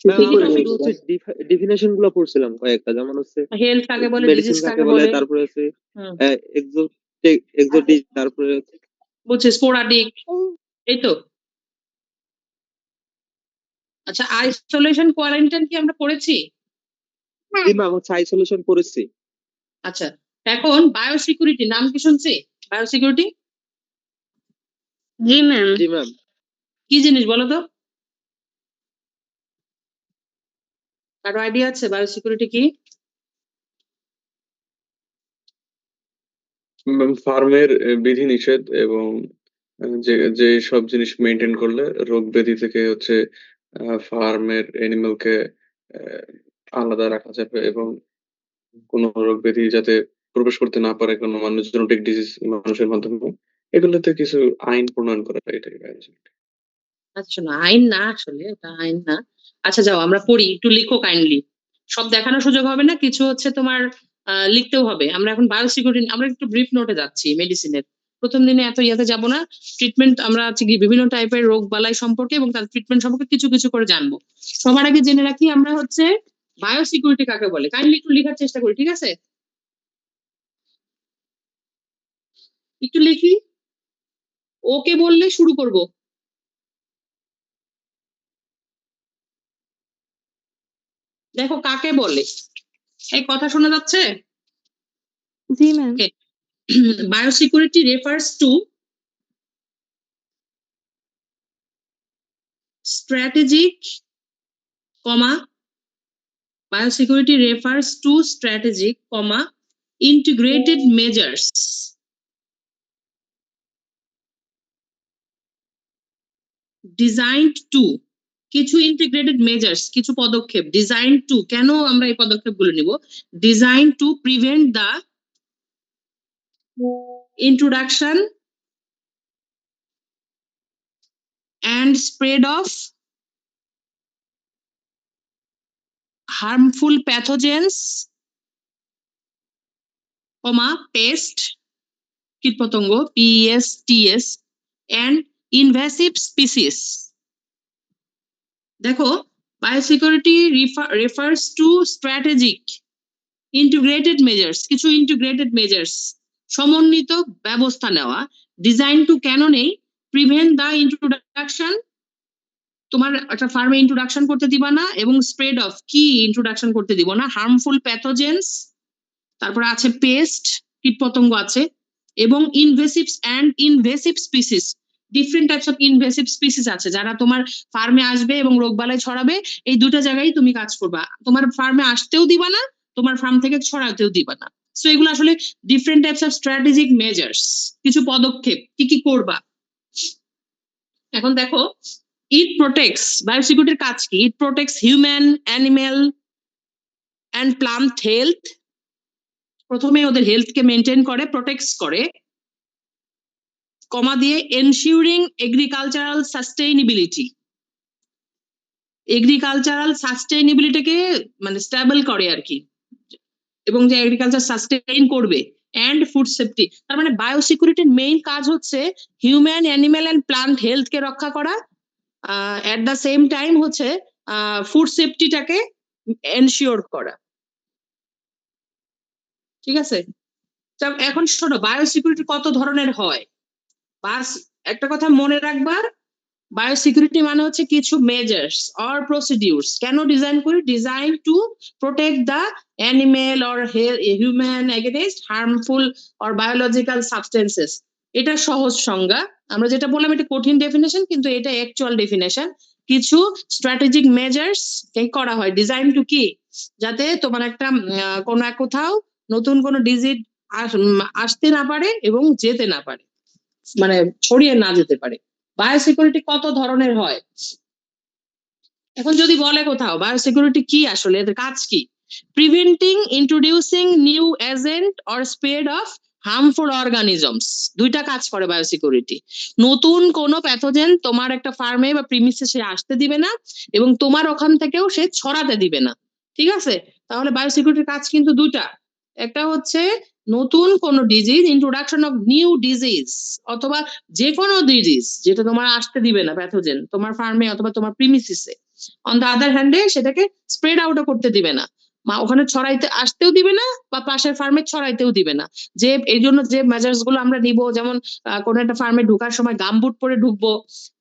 সেটা কি পড়িনি, topic? জাস্ট ডেফিনেশন গুলো পড়ছিলাম কয়েকটা, যেমন হচ্ছে হেলথ কাকে বলে, মেডিসিন ডিজিজ কাকে কাকে বলে, বলে। তারপরে হচ্ছে হুম, এক্সোটিক, তারপরে বুঝছি, স্পোরাডিক, এই তো। আচ্ছা, আইসোলেশন কোয়ারেন্টাইন কি আমরা পড়েছি? জি ম্যাম, হচ্ছে আইসোলেশন পড়েছি। আচ্ছা, এখন বায়োসিকিউরিটি নাম কি শুনছি? বায়োসিকিউরিটি জি ম্যাম। জি ম্যাম, কি জিনিস বলো তো? কারো আইডিয়া আছে বায়োসিকিউরিটি কি? ফার্মের বিধিনিষেধ এবং যে যে সব জিনিস মেনটেন করলে রোগ ব্যাধি থেকে হচ্ছে ফার্মের এনিমেলকে আলাদা রাখা যাবে, এবং কোনো রোগ ব্যাধি যাতে প্রবেশ করতে না পারে কোনো মানুষ, জেনেটিক ডিজিজ মানুষের মাধ্যমে, এগুলোতে কিছু আইন প্রণয়ন করা, এটাই biosecurity। আচ্ছা শোনো, আইন না, আসলে এটা আইন না। আচ্ছা যাও আমরা পড়ি, একটু লিখো কাইন্ডলি। সব দেখানোর সুযোগ হবে না, কিছু হচ্ছে তোমার লিখতেও হবে। আমরা এখন বায়োসিকিউরিটি, আমরা একটু ব্রিফ নোটে যাচ্ছি মেডিসিনের। প্রথম দিনে এত ইয়াতে যাব না। ট্রিটমেন্ট আমরা হচ্ছে কি বিভিন্ন টাইপের রোগ বালাই সম্পর্কে এবং তার ট্রিটমেন্ট সম্পর্কে কিছু কিছু করে জানবো। সবার আগে জেনে রাখি আমরা হচ্ছে বায়োসিকিউরিটি কাকে বলে। কাইন্ডলি একটু লেখার চেষ্টা করি, ঠিক আছে? একটু লিখি, ওকে বললে শুরু করব। দেখো কাকে বলে, এই কথা শোনা যাচ্ছে? জি ma'am. Okay. Biosecurity refers to strategic, biosecurity refers to strategic, integrated measures designed to, কিছু ইন্টিগ্রেটেড মেজার্স, কিছু পদক্ষেপ ডিজাইন টু, কেন আমরা এই পদক্ষেপগুলো নিব? Design to prevent the introduction and spread of harmful pathogens, pest, কীটপতঙ্গ, PESTS, and invasive species. দেখো, biosecurity refers to strategic integrated measures, কিছু integrated measures, সমন্বিত ব্যবস্থা নেওয়া। ডিজাইন টু কেন নেই? প্রিভেন্ট দ্য ইন্ট্রোডাকশন, তোমার একটা ফার্মে ইন্ট্রোডাকশন করতে দিবা না, এবং স্প্রেড অফ, কি ইন্ট্রোডাকশন করতে দিব না? হার্মফুল প্যাথোজেন্স, তারপরে আছে পেস্ট, কীটপতঙ্গ আছে, এবং invasive species. Different types of invasive species আছে যারা তোমার ফার্মে আসবে এবং রোগবালাই ছড়াবে। এই দুটো জায়গায় তুমি কাজ করবা, তোমার ফার্মে আসতেও দিবা না, তোমার ফার্ম থেকে ছড়াতেও দিবা না। সো এগুলো আসলে different types of strategic measures, কিছু পদক্ষেপ কি কি করবা। এখন দেখো, ইট প্রোটেক্টস, বায়োসিকিউরিটির কাজ কি? It protects human, animal and plant health. প্রথমে ওদের হেলথকে মেনটেন করে, প্রোটেক্টস করে, কমা দিয়ে এনশিওরিং এগ্রিকালচারাল সাস্টেইনেবিলিটি, এগ্রিকালচারাল সাস্টেইনেবিলিটিকে মানে স্টেবল করে আর কি, এবং যে এগ্রিকালচার সাস্টেইন করবে, অ্যান্ড ফুড সেফটি। তার মানে বায়োসিকিউরিটির মেইন কাজ হচ্ছে হিউম্যান, অ্যানিমেল অ্যান্ড প্লান্ট হেলথকে রক্ষা করা, এট দ্য সেম টাইম হচ্ছে ফুড সেফটিটাকে এনশিওর করা। ঠিক আছে? এখন শোনো, বায়োসিকিউরিটি কত ধরনের হয়। বাস একটা কথা মনে রাখবা, বায়োসিকিউরিটি মানে হচ্ছে কিছু মেজার্স অর প্রসিডিউরস, কেন ডিজাইন করি? Design to protect the animal or human against harmful or biological substances. এটা সহজ সংজ্ঞা, আমরা যেটা বললাম এটা কঠিন ডেফিনেশন, কিন্তু এটা অ্যাকচুয়াল ডেফিনেশন। কিছু স্ট্র্যাটেজিক মেজার্স করা হয় ডিজাইন টু, কি যাতে তোমার একটা কোনো এক কোথাও নতুন কোনো ডিজিজ আসতে না পারে এবং যেতে না পারে, মানে ছড়িয়ে না যেতে পারে। বায়োসিকিউরিটি কত ধরনের হয়? এখন যদি বলে কোথাও বায়োসিকিউরিটি কি, আসলে এদের কাজ কি? Preventing introducing new agent or spread of harmful organisms, দুইটা কাজ করে বায়োসিকিউরিটি। নতুন কোনো প্যাথোজেন তোমার একটা ফার্মে বা প্রিমিসে সে আসতে দিবে না, এবং তোমার ওখান থেকেও সে ছড়াতে দিবে না। ঠিক আছে? তাহলে বায়োসিকিউরিটির কাজ কিন্তু দুটা, একটা হচ্ছে নতুন কোন disease, introduction of new disease, অথবা যে কোনো ডিজিজ যেটা তোমার আসতে দিবে না প্যাথোজেন তোমার ফার্মে অথবা তোমার প্রিমিসিসে, অন দ্য আদার হ্যান্ডে সেটাকে স্প্রেড আউটও করতে দিবে না, ওখানে ছড়াইতে আসতেও দিবে না বা পাশের ফার্মে ছড়াইতেও দিবে না। যে এই জন্য যে মেজার্স গুলো আমরা নিব, যেমন কোনো একটা ফার্মে ঢোকার সময় গামবুট পরে ঢুকবো,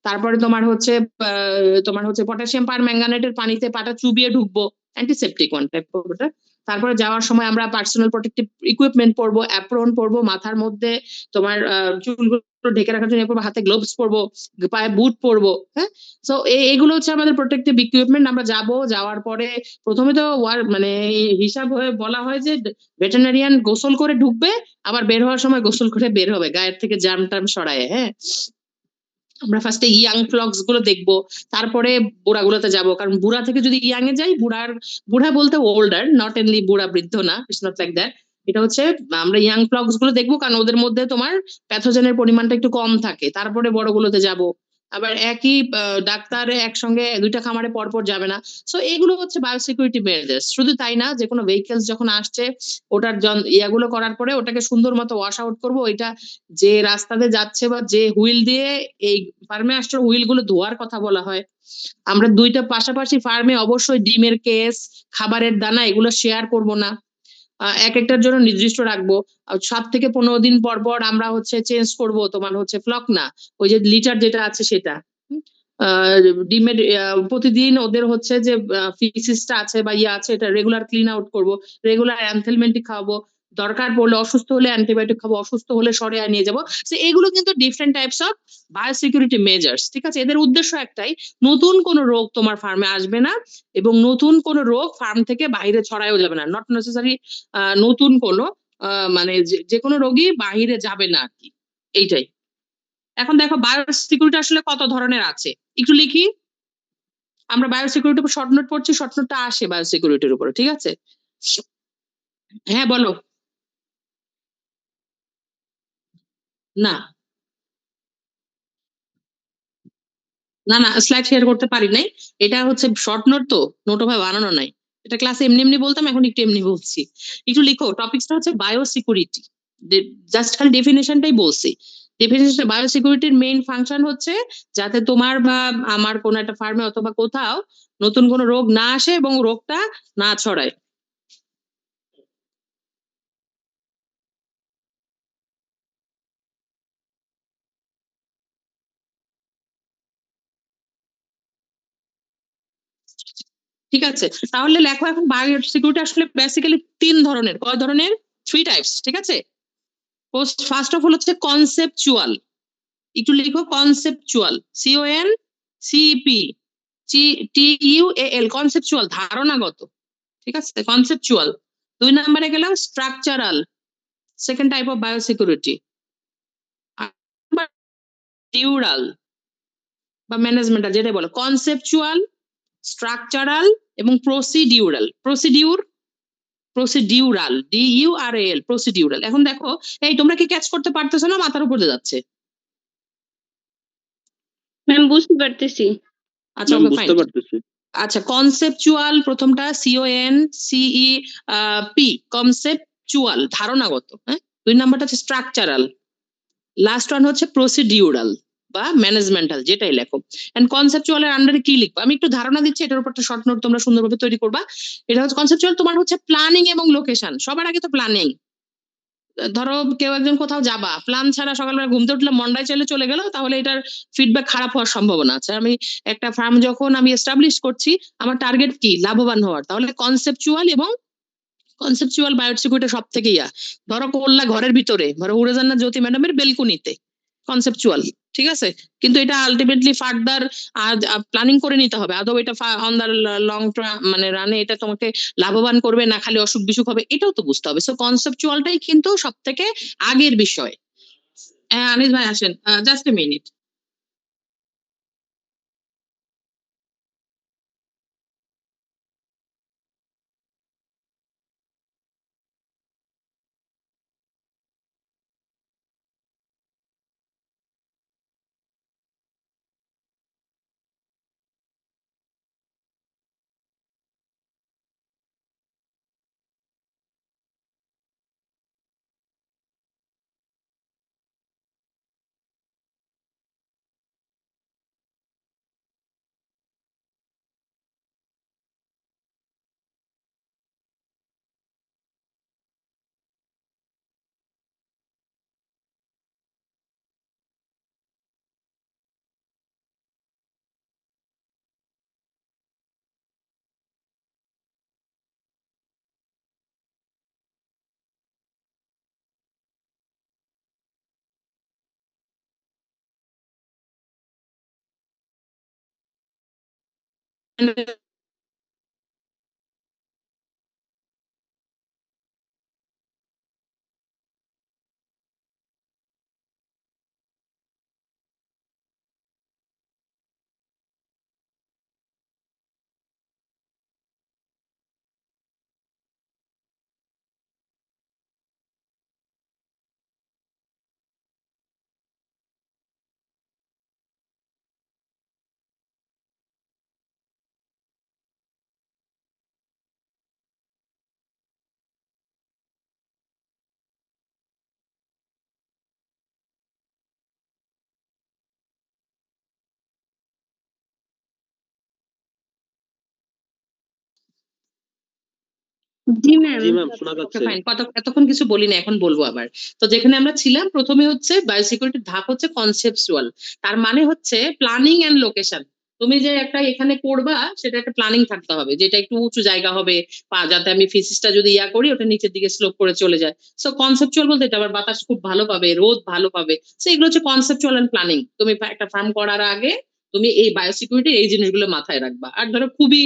তারপরে তোমার হচ্ছে পটাশিয়াম পার ম্যাঙ্গানেটের পানিতে পাটা চুবিয়ে ঢুকবো, অ্যান্টিসেপটিক ওয়ান টাইপ ওটা। তারপরে যাওয়ার সময় আমরা পার্সোনাল প্রোটেক্টিভ ইকুইপমেন্ট পরবো, অ্যাপ্রন পরবো, মাথার মধ্যে তোমার চুলগুলো ঢেকে রাখার জন্য পরবো, হাতে গ্লোভস পরবো, পায়ে বুট পরবো, হ্যাঁ। তো এইগুলো হচ্ছে আমাদের প্রোটেক্টিভ ইকুইপমেন্ট। আমরা যাওয়ার পরে প্রথমে তো মানে হিসাব হয়ে বলা হয় যে ভেটেরিনারিয়ান গোসল করে ঢুকবে, আবার বের হওয়ার সময় গোসল করে বের হবে, গায়ের থেকে জার্ম টার্ম সরায়, হ্যাঁ। আমরা ফার্স্টে ইয়াং ফ্লক্স গুলো দেখবো, তারপরে বুড়াগুলোতে যাব, কারণ বুড়া থেকে যদি ইয়াং এ যাই, বুড়া বলতে ওল্ডার, নট এনলি বুড়া বৃদ্ধ না, ইটস নট লাইক দ্যাট। এটা হচ্ছে আমরা ইয়াং ফ্লক্স গুলো দেখবো, কারণ ওদের মধ্যে তোমার প্যাথোজেনের পরিমাণটা একটু কম থাকে। তারপরে বড়গুলোতে যাব, আবার একই ডাক্তার একসঙ্গে দুইটা খামারে পরপর যাবে না। সো এগুলো হচ্ছে বায়োসিকিউরিটি মেজার্স। শুধু তাই না, যে কোনো ভেহিকলস যখন আসছে, ওটার ইয়াগুলো করার পরে ওটাকে সুন্দর মতো ওয়াশ আউট করবো। ওইটা যে রাস্তাতে যাচ্ছে বা যে হুইল দিয়ে এই ফার্মে আসছে, হুইল গুলো ধোয়ার কথা বলা হয়। আমরা দুইটা পাশাপাশি ফার্মে অবশ্যই ডিমের কেস, খাবারের দানা এগুলো শেয়ার করব না, এক একটার জন্য নির্দিষ্ট রাখবো। 7 থেকে 15 দিন পর পর আমরা হচ্ছে চেঞ্জ করব, তোমার হচ্ছে ফ্লক না, ওই যে লিটার যেটা আছে সেটা। আহ, ডিমের প্রতিদিন ওদের হচ্ছে যে ফিসিসটা আছে বা ইয়ে আছে, এটা রেগুলার ক্লিন আউট করবো, রেগুলার অ্যানথেলমেন্টিক খাওয়াবো, দরকার পড়লে অসুস্থ হলে অ্যান্টিবায়োটিক খাবো, অসুস্থ হলে সরে নিয়ে যাবো। তো এগুলো কিন্তু different types of biosecurity measures, ঠিক আছে। এদের উদ্দেশ্য একটাই, নতুন কোনো রোগ তোমার ফার্মে আসবে না, এবং নতুন কোনো রোগ ফার্ম থেকে বাইরে ছড়ায়ও যাবে না। নট নেসেসারি নতুন কোনো মানে যে কোনো রোগী বাহিরে যাবে না আর কি, এইটাই। এখন দেখো বায়োসিকিউরিটি আসলে কত ধরনের আছে একটু লিখি। আমরা বায়োসিকিউরিটির উপর শর্ট নোট পড়ছি, শর্ট নোটটা আসে বায়োসিকিউরিটির উপরে, ঠিক আছে। হ্যাঁ বলো। না না না, স্লাইড শেয়ার করতে পারি নাই। এটা হচ্ছে শর্ট নোট, তো নোট ভাবে বানানো নাই। এটা ক্লাসে এমনি এমনি বলতাম, এখন একটু এমনি বলছি। একটু লিখো, টপিকসটা হচ্ছে বায়োসিকিউরিটি। জাস্ট খালি ডেফিনেশনটাই বলছি। ডেফিনেশন, বায়োসিকিউরিটির মেইন ফাংশন হচ্ছে যাতে তোমার বা আমার কোনো একটা ফার্মে অথবা কোথাও নতুন কোনো রোগ না আসে এবং রোগটা না ছড়ায়। ঠিক আছে, তাহলে লেখো এখন বায়োসিকিউরিটি আসলে বেসিক্যালি 3 ধরনের। কয় ধরনের? 3 টাইপস, ঠিক আছে। ফার্স্ট অফ অল হচ্ছে কনসেপচুয়াল। একটু লিখো কনসেপচুয়াল, CONCEPT, TUAL, কনসেপচুয়াল, ধারণাগত, ঠিক আছে, কনসেপচুয়াল। 2 নম্বরে গেলাম structural, second type of biosecurity. Dural বা ম্যানেজমেন্টাল, যেটা বলো, কনসেপচুয়াল, স্ট্রাকচারাল এবং প্রসিডিউরাল, DURAL, প্রসিডিউরাল। এখন দেখো, এই তোমরা কি ক্যাচ করতে পারতেছো না মাথার উপরে যাচ্ছে? ম্যাম বুঝতে পারতেছি। আচ্ছা, ম্যাম ওকে, ফাইন। বুঝতে পারতেছি। আচ্ছা, কনসেপচুয়াল প্রথমটা CONCEP, কনসেপচুয়াল, ধারণাগত, হ্যাঁ। 2 নাম্বারটা হচ্ছে স্ট্রাকচারাল, লাস্ট ওয়ান হচ্ছে প্রসিডিউরাল বা ম্যানেজমেন্টাল, যেটাই লেখো। এন্ড কনসেপচুয়াল এর আন্ডারে কি লিখবো আমি একটু ধারণা দিচ্ছি, এটার উপর একটা শর্ট নোট তোমরা সুন্দরভাবে তৈরি করবা। এটা হচ্ছে কনসেপচুয়াল, তোমার হচ্ছে প্ল্যানিং এবং লোকেশন। সবার আগে তো প্ল্যানিং। ধরো কেউ একজন কোথাও যাবা, প্ল্যান ছাড়া সকালবেলা ঘুমতে উঠলে মন্ডায় চলে চলে গেল, তাহলে এটার ফিডব্যাক খারাপ হওয়ার সম্ভাবনা আছে। আমি একটা ফার্ম যখন আমি এস্টাবলিশ করছি, আমার টার্গেট কি? লাভবান হওয়ার। তাহলে কনসেপচুয়াল বায়োসিকিউরিটি সব থেকে ধরো করলা ঘরের ভিতরে, ধরো উড়ে যান না জ্যোতি ম্যাডামের বেলকুনিতে, কনসেপচুয়াল, ঠিক আছে। কিন্তু এটা আলটিমেটলি ফার্দার প্ল্যানিং করে নিতে হবে, আদৌ এটা অন দা লং মানে রানে এটা তোমাকে লাভবান করবে না খালি অসুখ বিসুখ হবে, এটাও তো বুঝতে হবে। সো কনসেপচুয়ালটাই কিন্তু সব থেকে আগের বিষয়। আনিস ভাই আসেন, just a minute. G ma'am. G ma'am, শোনা ওকে যাচ্ছে। ফাইন, এতক্ষণ কিছু বলি না, এখন বলবো আবার। তো যেখানে আমরা ছিলাম, প্রথমে হচ্ছে বায়োসিকিউরিটির ধাপ হচ্ছে কনসেপচুয়াল। তার মানে হচ্ছে প্ল্যানিং এন্ড লোকেশন। তুমি যে একটা এখানে করবা, সেটা একটা প্ল্যানিং থাকতে হবে, যেটা একটু উঁচু জায়গা হবে, যাতে আমি ফিসিসটা যদি করি, ওটা নিচের দিকে স্লোপ করে চলে যায়। সো কনসেপচুয়াল বলতে এটা, আবার বাতাস খুব ভালো পাবে, রোদ ভালো পাবে। সো এগুলো হচ্ছে কনসেপচুয়াল এন্ড প্ল্যানিং। তুমি একটা ফার্ম করার আগে তুমি এই বায়োসিকিউরিটি এই জিনিসগুলো মাথায় রাখবা। আর ধরো খুবই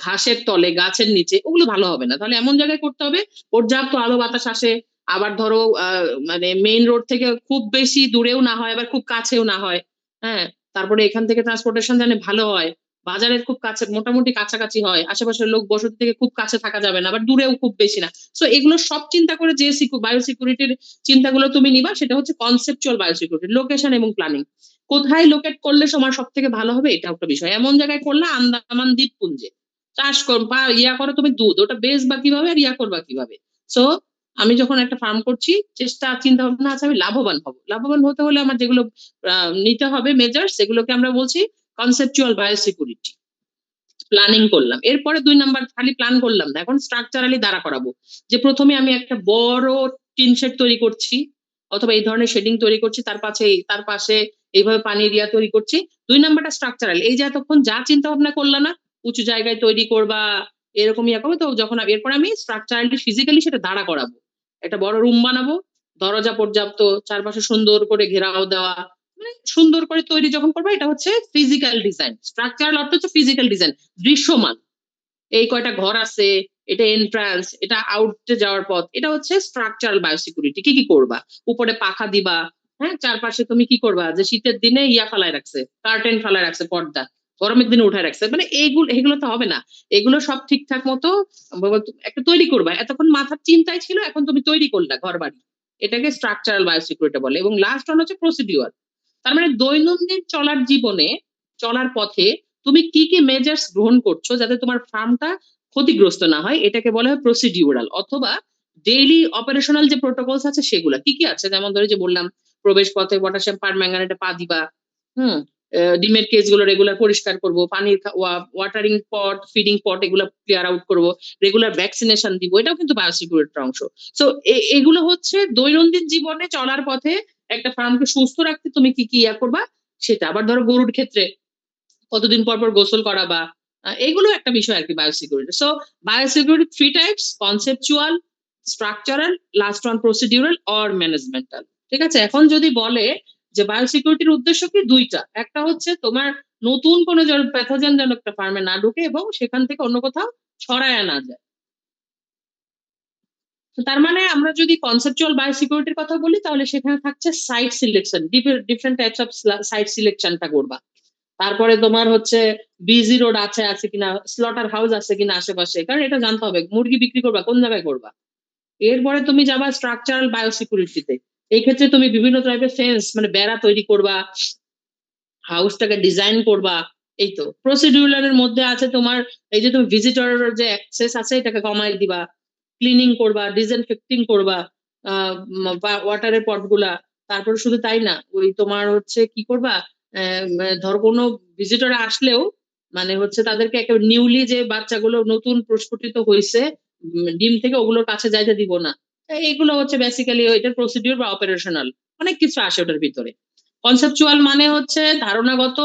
ঘাসের তলে, গাছের নিচে, ওগুলো ভালো হবে না। তাহলে এমন জায়গায় করতে হবে পর্যাপ্ত আলো বাতাস আসে। আবার ধরো মানে মেইন রোড থেকে খুব বেশি দূরেও না হয়, আবার খুব কাছেও না হয়। হ্যাঁ, তারপরে এখান থেকে ট্রান্সপোর্টেশন জানে ভালো হয়, বাজারের খুব কাছে, মোটামুটি কাছাকাছি হয়, আশেপাশের লোক বসতি থেকে খুব কাছে থাকা যাবে না, আবার দূরেও খুব বেশি না। সো এগুলো সব চিন্তা করে যে বায়োসিকিউরিটির চিন্তাগুলো তুমি নিবা, সেটা হচ্ছে কনসেপচুয়াল বায়োসিকিউরিটি, লোকেশন এবং প্ল্যানিং। কোথায় লোকেট করলে সময় সব থেকে ভালো হবে, এটা একটা বিষয়। এমন জায়গায় করলে আন্দামান দ্বীপপুঞ্জে চাষ বা করো তুমি দুধ, ওটা বেচবা কিভাবে আর করবা কিভাবে। সো আমি যখন একটা ফার্ম করছি, চিন্তা ভাবনা আছে আমি লাভবান হব। লাভবান হতে হলে আমার যেগুলো নিতে হবে মেজার্স, সেগুলোকে আমরা বলছি কনসেপচুয়াল বায়োসিকিউরিটি। প্ল্যানিং করলাম, এরপরে 2 নাম্বার খালি প্ল্যান করলাম না, এখন স্ট্রাকচারালি দাঁড়া করাবো। যে প্রথমে আমি একটা বড় টিন শেড তৈরি করছি, অথবা এই ধরনের শেডিং তৈরি করছি, তার পাশে এইভাবে পানির তৈরি করছি। 2 নাম্বারটা স্ট্রাকচারাল, এই যে এতক্ষণ যা চিন্তা ভাবনা করলা না, উঁচু জায়গায় তৈরি করবা, এরকম করবে, তো যখন এরপর আমি স্ট্রাকচারালি ফিজিক্যালি সেটা দাঁড়া করাবো। একটা বড় রুম বানাবো, দরজা পর্যাপ্ত, চারপাশে সুন্দর করে ঘেরাও দেওয়া, মানে সুন্দর করে তৈরি যখন করবো, এটা হচ্ছে ফিজিক্যাল ডিজাইন। স্ট্রাকচারাল অর্থ হচ্ছে ফিজিক্যাল ডিজাইন, দৃশ্যমান। এই কয়টা ঘর আছে, এটা এন্ট্রান্স, এটা আউটে যাওয়ার পথ, এটা হচ্ছে স্ট্রাকচারাল বায়োসিকিউরিটি। কি কি করবা, উপরে পাখা দিবা, হ্যাঁ, চারপাশে তুমি কি করবা, যে শীতের দিনে ফালায় রাখছে, কার্টেন ফালায় রাখছে, পর্দা গরমের দিনে উঠায় রাখছে, মানে এগুলো তো হবে না। এগুলো সব ঠিকঠাক মতো একটা তৈরি করবা। এতক্ষণ মাথার চিন্তায় ছিল, এখন তুমি তৈরি করলা ঘর বাড়ি, এটাকে স্ট্রাকচারাল বায়োসিকিউরিটি বলে। এবং লাস্ট ওয়ান হচ্ছে প্রসিডিউর। তার মানে দৈনন্দিন চলার জীবনে, চলার পথে তুমি কি কি মেজার্স গ্রহণ করছো যাতে তোমার ফার্মটা ক্ষতিগ্রস্ত না হয়, এটাকে বলা হয় প্রসিডিউরাল। অথবা ডেইলি অপারেশনাল যে প্রোটোকলস আছে, সেগুলা কি কি আছে, যেমন ধরে যে বললাম, প্রবেশ পথে পটাশিয়াম পারম্যাঙ্গানেটে পা দিবা, হুম, ডিমের কেজ গুলো রেগুলার পরিষ্কার করবো, পানির ওয়াটারিং পট, ফিডিং পট, এগুলো ক্লিয়ার আউট করবো, রেগুলার ভ্যাকসিনেশন দিব, এটাও কিন্তু বায়োসিকিউরিটির অংশ। সো এগুলো হচ্ছে দৈনন্দিন জীবনে চলার পথে একটা ফার্মকে সুস্থ রাখতে তুমি কি কি করবা সেটা। আবার ধরো গরুর ক্ষেত্রে কতদিন পর পর গোসল করাবা, এগুলো একটা বিষয় আর কি biosecurity. So biosecurity 3 types: conceptual, structural, last one procedural or managemental. ঠিক আছে, এখন যদি বলে যে বায়োসিকিউরিটির উদ্দেশ্য কি, দুইটা। একটা হচ্ছে তোমার নতুন কোনো প্যাথোজেন যেন একটা ফার্মে না ঢুকে এবং সেখান থেকে অন্য কোথাও ছড়ায় না যায়। তো তার মানে আমরা যদি কনসেপচুয়াল বায়োসিকিউরিটির কথা বলি, তাহলে সেখানে থাকছে site selection, different types of site সিলেকশনটা করবা। তারপরে তোমার হচ্ছে বিজি রোড আছে কিনা, স্লটার হাউস আছে কিনা আশেপাশে, কারণ এটা জানতে হবে মুরগি বিক্রি করবা কোন জায়গায় করবা। এরপরে তুমি যাবা স্ট্রাকচারাল বায়োসিকিউরিটিতে। এই ক্ষেত্রে তুমি বিভিন্ন টাইপের ফেন্স, মানে বেড়া তৈরি করবা, হাউসটাকে ডিজাইন করবা। এই তো প্রসিডিউরালের মধ্যে আছে তোমার, এই যে তুমি ভিজিটর যে অ্যাক্সেস আছে, এটাকে কমাই দিবা, ক্লিনিং করবা, ডিসইনফেক্টিং করবা, ওয়াটারের পট গুলা। তারপরে শুধু তাই না, ওই তোমার হচ্ছে কি করবা, ধর কোনো ভিজিটর আসলেও, মানে হচ্ছে তাদেরকে একেবারে নিউলি যে বাচ্চাগুলো নতুন প্রস্ফুটিত হয়েছে ডিম থেকে, ওগুলোর কাছে যাইতে দিব না। এইগুলো হচ্ছে বেসিক্যালি এটার প্রসিডিউর বা অপারেশনাল, অনেক কিছু আসে ওটার ভিতরে। কনসেপচুয়াল মানে হচ্ছে ধারণাগত,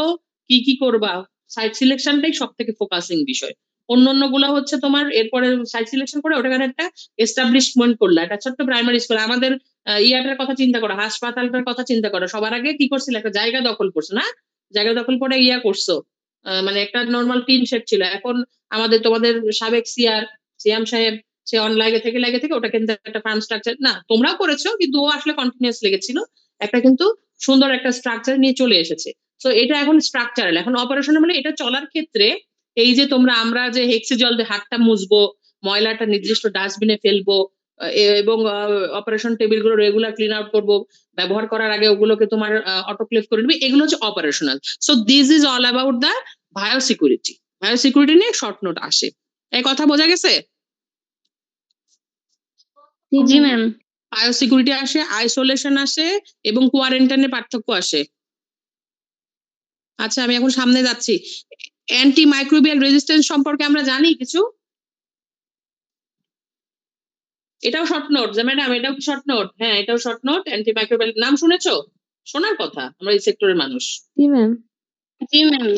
কি কি করবা, সাইট সিলেকশনটাই সব থেকে ফোকাসিং বিষয়। অন্যান্য গুলা হচ্ছে তোমার এরপরে সাইট সিলেকশন করে ওটাকে একটা এস্টাবলিশমেন্ট করলা, একটা ছোট্ট প্রাইমারি স্কুল। আমাদের ইয়াটার কথা চিন্তা করো, হাসপাতালটার কথা চিন্তা করো, সবার আগে কি করছিল, একটা জায়গা দখল করছো না, জায়গা দখল করে করছো, মানে একটা নর্মাল টিন শেড ছিল, এখন আমাদের তোমাদের সাবেক সিয়াম সাহেব সে অনলাইনে থেকে ওটা কিন্তু একটা ফার্ম স্ট্রাকচার, না তোমরাও করেছো কিন্তু ও আসলে কন্টিনিউয়াস লেগেছিল, একটা কিন্তু সুন্দর একটা স্ট্রাকচার নিয়ে চলে এসেছে। তো এটা এখন স্ট্রাকচারাল, এখন অপারেশনাল মানে এটা চলার ক্ষেত্রে এই যে আমরা যে হেক্সি জল দিয়ে হাতটা মুছবো, ময়লাটা নির্দিষ্ট ডাস্টবিনে ফেলবো, এবং অপারেশন টেবিল গুলো রেগুলার ক্লিন আউট করবো, ব্যবহার করার আগে ওগুলোকে তোমার অটোক্লেভ করে নিবে, এগুলো হচ্ছে operational. So this is all about the biosecurity. Biosecurity নিয়ে শর্ট নোট আসে, এই কথা বোঝা গেছে? জি ম্যাম। বায়োসিকিউরিটি আসে, আইসোলেশন আসে এবং কোয়ারেন্টাইনের পার্থক্য আসে। আচ্ছা আমি এখন সামনে যাচ্ছি। অ্যান্টি মাইক্রোবিয়াল রেজিস্ট্যান্স সম্পর্কে আমরা জানি কিছু? এটাও শর্ট নোট যে ম্যাডাম, এটাও কি শর্ট নোট? হ্যাঁ এটাও শর্ট নোট। অ্যান্টি মাইক্রোবিয়াল নাম শুনেছো? শোনার কথা, আমরা এই সেক্টরের মানুষ। জি ম্যাম। জি ম্যাম।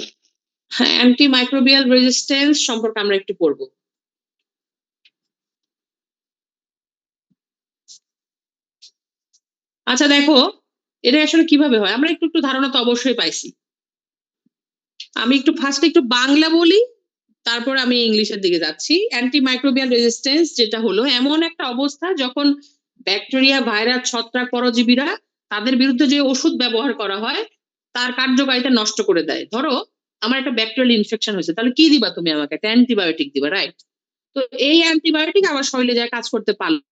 হ্যাঁ, অ্যান্টি মাইক্রোবিয়াল রেজিস্ট্যান্স সম্পর্কে আমরা একটু পড়বো। আচ্ছা দেখো, এটা আসলে কিভাবে হয় আমরা একটু একটু ধারণা তো অবশ্যই পাইছি। আমি একটু ফার্স্টে একটু বাংলা বলি, তারপর আমি ইংলিশের দিকে যাচ্ছি। অ্যান্টি মাইক্রোবিয়াল রেজিস্ট্যান্স যেটা হলো এমন একটা অবস্থা যখন ব্যাকটেরিয়া, ভাইরাস, ছত্রাক, পরজীবীরা তাদের বিরুদ্ধে যে ওষুধ ব্যবহার করা হয় তার কার্যকারিতা নষ্ট করে দেয়। ধরো আমার একটা ব্যাকটেরিয়াল ইনফেকশন হয়েছে, তাহলে কি দিবা তুমি আমাকে? একটা অ্যান্টিবায়োটিক দিবা, রাইট? তো এই অ্যান্টিবায়োটিক আমার শরীরে যায় কাজ করতে পারলো,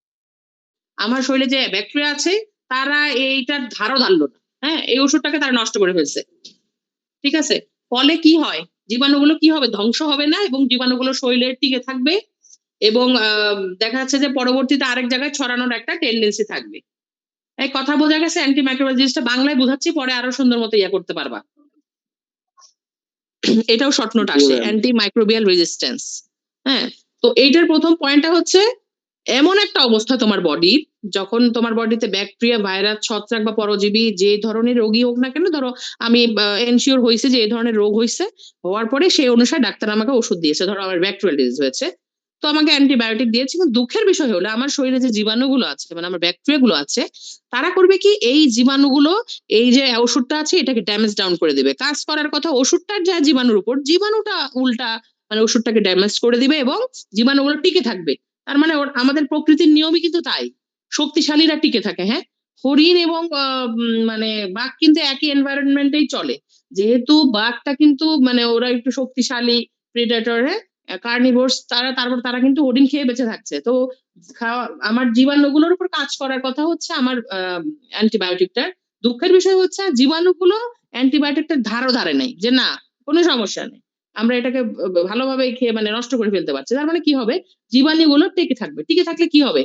আমার শরীরে যে ব্যাকটেরিয়া আছে তারা এইটার ধারও ধারলো না, হ্যাঁ এই ওষুধটাকে তারা নষ্ট করে ফেলছে, ঠিক আছে? ফলে কি হয়, জীবাণুগুলো কি হবে? ধ্বংস হবে না এবং জীবাণুগুলো শরীরে টিকে থাকবে এবং দেখা যাচ্ছে যে পরবর্তীতে আরেক জায়গায় ছড়ানোর একটা টেন্ডেন্সি থাকবে। এই কথা বোঝা গেছে? অ্যান্টি মাইক্রোবিয়াল জিনিসটা বাংলায় বোঝাচ্ছি, পরে আরো সুন্দর মতো ইয়া করতে পারবা। এটাও শর্ট নোট আসে, অ্যান্টি মাইক্রোবিয়াল রেজিস্ট্যান্স। হ্যাঁ, তো এইটার প্রথম পয়েন্টটা হচ্ছে এমন একটা অবস্থা তোমার বডির, যখন তোমার বডিতে ব্যাকটেরিয়া, ভাইরাস, ছত্রাক বা পরজীবী যে ধরনের রোগী হোক না কেন, ধরো আমি এনশিওর হয়েছে যে এই ধরনের রোগ হয়েছে, হওয়ার পরে সেই অনুসারে ডাক্তার আমাকে ওষুধ দিয়েছে, ধরো আমার ব্যাকটেরিয়াল ডিজিজ হয়েছে, তো আমাকে অ্যান্টিবায়োটিক দিয়েছে। কিন্তু দুঃখের বিষয় হলো আমার শরীরে যে জীবাণুগুলো আছে, মানে আমার ব্যাকটেরিয়া গুলো আছে, তারা করবে কি এই জীবাণুগুলো এই যে ওষুধটা আছে এটাকে ড্যামেজ ডাউন করে দিবে। কাজ করার কথা ওষুধটার যা জীবাণুর উপর, জীবাণুটা উল্টা মানে ওষুধটাকে ড্যামেজ করে দিবে এবং জীবাণুগুলো টিকে থাকবে। তার মানে আমাদের প্রকৃতির নিয়মই কিন্তু তাই, শক্তিশালীরা টিকে থাকে। হ্যাঁ, হরিণ এবং মানে বাঘ কিন্তু একই এনভায়রনমেন্টেই চলে, যেহেতু বাঘটা কিন্তু মানে ওরা একটু শক্তিশালী প্রেডেটর, হ্যাঁ কার্নিভোরস, তারপর তারা কিন্তু হরিণ খেয়ে বেঁচে থাকছে। তো আমার জীবাণুগুলোর উপর কাজ করার কথা হচ্ছে আমার অ্যান্টিবায়োটিকটার। দুঃখের বিষয় হচ্ছে জীবাণুগুলো অ্যান্টিবায়োটিকটার ধারও ধারে নেই, যে না কোনো সমস্যা নেই, আমরা এটাকে ভালোভাবে খেয়ে মানে নষ্ট করে ফেলতে পারছি। তার মানে কি হবে, জীবাণুগুলো টিকে থাকবে। টিকে থাকলে কি হবে,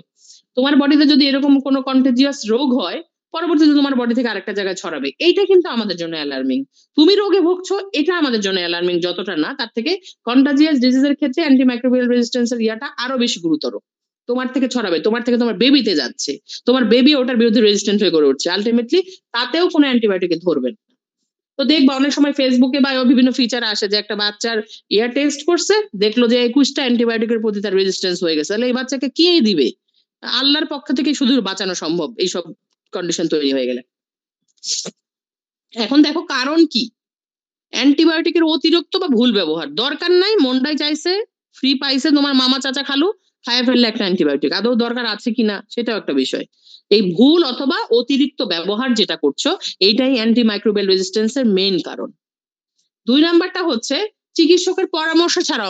তোমার বডিতে যদি এরকম কোনো কন্টেজিয়াস রোগ হয় পরবর্তীতে তোমার বডি থেকে আরেকটা জায়গায় ছড়াবে, এইটা কিন্তু আমাদের জন্য অ্যালার্মিং। তুমি রোগে ভুগছো এটা আমাদের জন্য অ্যালার্মিং যতটা না, তার থেকে কন্টাজিয়াস ডিজিজের ক্ষেত্রে অ্যান্টিমাইক্রোবিয়াল রেজিস্ট্যান্সের ইয়াটা আরো বেশি গুরুতর। তোমার থেকে ছড়াবে, তোমার থেকে তোমার বেবিতে যাচ্ছে, তোমার বেবি ওটার বিরুদ্ধে রেজিস্ট্যান্ট হয়ে গড়ে উঠছে, আলটিমেটলি তাতেও কোনো অ্যান্টিবায়োটিকে ধরবে না। তো দেখবা অনেক সময় ফেসবুকে বা বিভিন্ন ফিচার আসে যে একটা বাচ্চার ইয়ার টেস্ট করছে, দেখলো যে 21টা অ্যান্টিবায়োটিকের প্রতি তার রেজিস্ট্যান্স হয়ে গেছে, তাহলে এই বাচ্চাকে কি দিবে? আল্লাহর পক্ষ থেকে শুধু বাঁচানো সম্ভব এইসব কন্ডিশন তৈরি হয়ে গেলে। এখন দেখো কারণ কি, অ্যান্টিবায়োটিকের অতিরিক্ত বা ভুল ব্যবহার। দরকার নাই, মনটাই চাইছে, ফ্রি পাইছে তোমার মামা চাচা খালু, খায় ফেললে একটা অ্যান্টিবায়োটিক, আদৌ দরকার আছে কিনা সেটাও একটা বিষয়। এই ভুল অথবা অতিরিক্ত ব্যবহার যেটা করছো এইটাই অ্যান্টি মাইক্রোবিয়াল রেজিস্ট্যান্সের মেইন কারণ। 2 নাম্বারটা হচ্ছে চিকিৎসকের পরামর্শ ছাড়া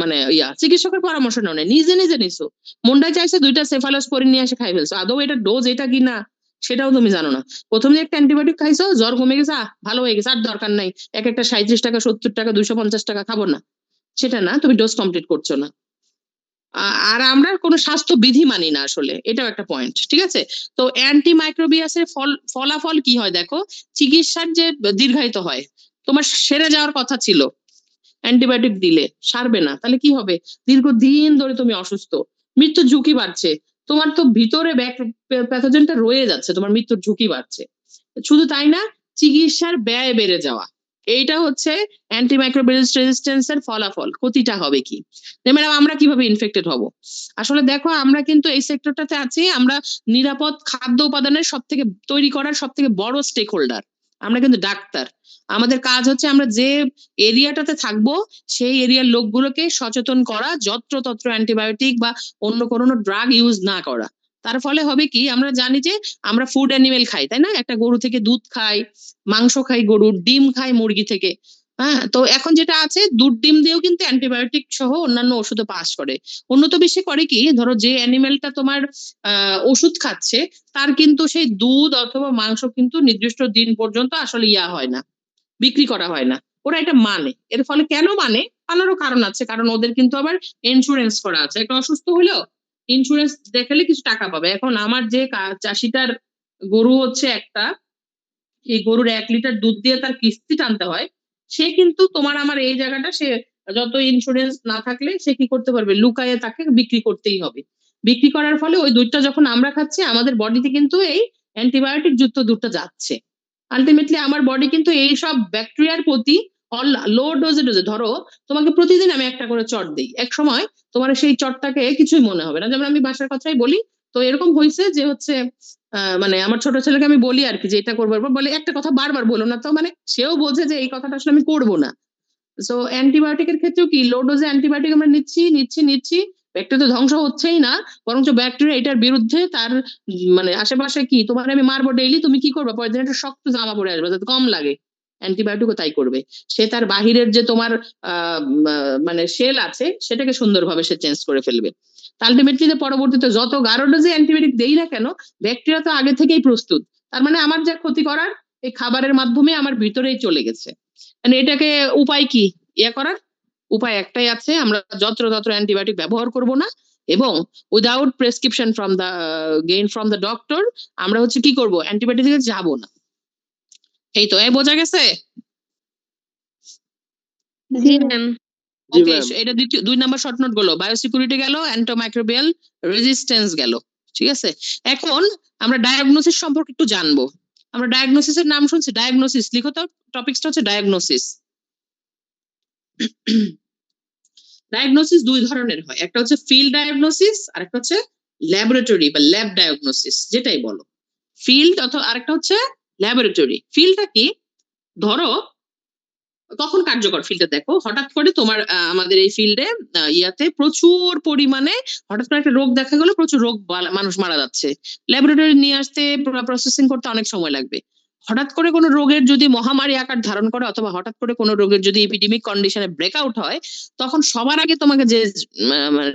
মানে চিকিৎসকের পরামর্শ নাও না, নিজে নিজে নিছো, মনটাই চাইছে 2টা সেফালোস্পোরিন নিয়ে এসে খাই ফেলছো, আদৌ এটা ডোজ এটা কিনা সেটাও তুমি জানো না। প্রথম যে একটা অ্যান্টিবায়োটিক খাইছো, জ্বর কমে গেছে, ভালো হয়ে গেছে, আর দরকার নাই এক একটা 37 টাকা 70 টাকা 250 টাকা খাবো না, সেটা না, তুমি ডোজ কমপ্লিট করছো না। আর আমরা কোনো স্বাস্থ্য বিধি মানি না আসলে, এটাও একটা পয়েন্ট, ঠিক আছে? তো অ্যান্টি মাইক্রোবিয়াসের ফলাফল কি হয় দেখো, চিকিৎসার যে দীর্ঘায়িত হয়, তোমার সেরে যাওয়ার কথা ছিল, অ্যান্টিবায়োটিক দিলে সারবে না, তাহলে কি হবে, দীর্ঘদিন ধরে তুমি অসুস্থ, মৃত্যুর ঝুঁকি বাড়ছে, তোমার তো ভিতরে প্যাথোজেনটা রয়ে যাচ্ছে, তোমার মৃত্যুর ঝুঁকি বাড়ছে। শুধু তাই না, চিকিৎসার ব্যয় বেড়ে যাওয়া, এইটা হচ্ছে অ্যান্টিমাইক্রোবিয়াল রেজিস্ট্যান্সের ফলাফল। ক্ষতিটা হবে কি, ম্যাডাম আমরা কিভাবে ইনফেক্টেড হব? আসলে দেখো আমরা কিন্তু এই সেক্টরটাতে আছি, আমরা নিরাপদ খাদ্য উপাদানের তৈরি করার সব থেকে বড় স্টেক হোল্ডার। আমরা কিন্তু ডাক্তার, আমাদের কাজ হচ্ছে আমরা যে এরিয়াটাতে থাকবো সেই এরিয়ার লোকগুলোকে সচেতন করা, যত্রতত্র অ্যান্টিবায়োটিক বা অন্য কোনো ড্রাগ ইউজ না করা। তার ফলে হবে কি, আমরা জানি যে আমরা ফুড অ্যানিমেল খাই, তাই না? একটা গরু থেকে দুধ খাই, মাংস খাই গরুর, ডিম খাই মুরগি থেকে। হ্যাঁ, তো এখন যেটা আছে, দুধ ডিম দিয়েও কিন্তু অ্যান্টিবায়োটিক সহ অন্যান্য ওষুধও পাস করে। উন্নত বিশ্বে করে কি, ধরো যে অ্যানিমেলটা তোমার ওষুধ খাচ্ছে, তার কিন্তু সেই দুধ অথবা মাংস কিন্তু নির্দিষ্ট দিন পর্যন্ত আসলে হয় না, বিক্রি করা হয় না। ওরা এটা মানে, এর ফলে কেন মানে, আনারও কারণ আছে, কারণ ওদের কিন্তু আবার ইন্স্যুরেন্স করা আছে, একটা অসুস্থ হলেও ইন্স্যুরেন্স দেখালে কিছু টাকা পাবে। এখন আমার যে চাষিটার গরু হচ্ছে একটা, এই গরুর 1 লিটার দুধ দিয়ে তার কিস্তি টানতে হয়, সে কিন্তু তোমার আমার এই জায়গাটা সে যত ইন্স্যুরেন্স না থাকলে সে কি করতে পারবে, লুকায়ে তাকে বিক্রি করতেই হবে। বিক্রি করার ফলে ওই দুধটা যখন আমরা খাচ্ছি, আমাদের বডিতে কিন্তু এই অ্যান্টিবায়োটিক যুক্ত দুধটা যাচ্ছে। আলটিমেটলি আমার বডি কিন্তু এই সব ব্যাকটেরিয়ার প্রতি লো ডোজে ধরো তোমাকে প্রতিদিন আমি একটা করে চট দিই, এক সময় তোমার সেই চটটাকে কিছুই মনে হবে না। যেমন আমি বাসার কথাই বলি, তো এরকম হয়েছে যে হচ্ছে মানে আমার ছোট ছেলেকে আমি বলি আর কি যে এটা করবো, বলে একটা কথা বারবার বলো না, তো মানে সেও বোঝে যে এই কথাটা আসলে আমি করবো না। সো অ্যান্টিবায়োটিকের ক্ষেত্রেও কি, লো ডোজে অ্যান্টিবায়োটিক আমরা নিচ্ছি, ব্যাকটেরিয়া তো ধ্বংস হচ্ছেই না, বরঞ্চ ব্যাকটেরিয়া এটার বিরুদ্ধে তার মানে আশেপাশে কি, তোমার আমি মারবো ডেইলি, তুমি কি করবে, পরের দিন একটা শক্ত জামা পরে আসবে যাতে কম লাগে। অ্যান্টিবায়োটিকও তাই করবে, সে তার বাহিরের যে তোমার মানে সেল আছে সেটাকে সুন্দরভাবে সে চেঞ্জ করে ফেলবে। আলটিমেটলি পরবর্তীতে যত গাঢ় ডোজে অ্যান্টিবায়োটিক দেই না কেন, ব্যাকটেরিয়া তো আগে থেকেই প্রস্তুত, তার মানে আমার যা ক্ষতি করার এই খাবারের মাধ্যমে আমার ভিতরেই চলে গেছে। মানে এটাকে উপায় কি করার, উপায় একটাই আছে, আমরা যত্রতত্র অ্যান্টিবায়োটিক ব্যবহার করব না, এবং without prescription from the gain from the doctor আমরা হচ্ছে কি করব, অ্যান্টিবায়োটিক দিকে যাবো না। এই তো, বোঝা গেছে? জি ম্যাম। জি ওকে, ম্যাম। এটা 2 নাম্বার শর্ট নোট গুলো, বায়োসিকিউরিটি গেল, অ্যান্টোমাইক্রোবিয়াল রেজিস্ট্যান্স গেল। ঠিক আছে, এখন আমরা ডায়াগনোসিস সম্পর্কে একটু জানবো। আমরা ডায়াগনোসিসের নাম শুনছি, ডায়াগনোসিস লিখো তো, টপিকসটা হচ্ছে ডায়াগনোসিস। ডায়াগনোসিস 2 ধরনের হয়, একটা হচ্ছে ফিল্ড ডায়াগনোসিস আর একটা হচ্ছে ল্যাবরেটরি বা ল্যাব ডায়াগনোসিস, যেটাই বলো। ফিল্ড অথবা আরেকটা হচ্ছে ল্যাবরেটরি। ফিল্ডটা কি, ধরো কখন কার্যকর ফিল্ডে, দেখো হঠাৎ করে তোমার আমাদের এই ফিল্ডে ইয়াতে প্রচুর পরিমাণে হঠাৎ করে একটা রোগ দেখা গেলো, প্রচুর রোগ মানুষ মারা যাচ্ছে, ল্যাবরেটরি নিয়ে আসতে প্রসেসিং করতে অনেক সময় লাগবে। হঠাৎ করে কোনো রোগের যদি মহামারী আকার ধারণ করে অথবা হঠাৎ করে কোনো রোগের যদি এপিডেমিক কন্ডিশনে ব্রেকআউট হয়, তখন সবার আগে তোমাকে যে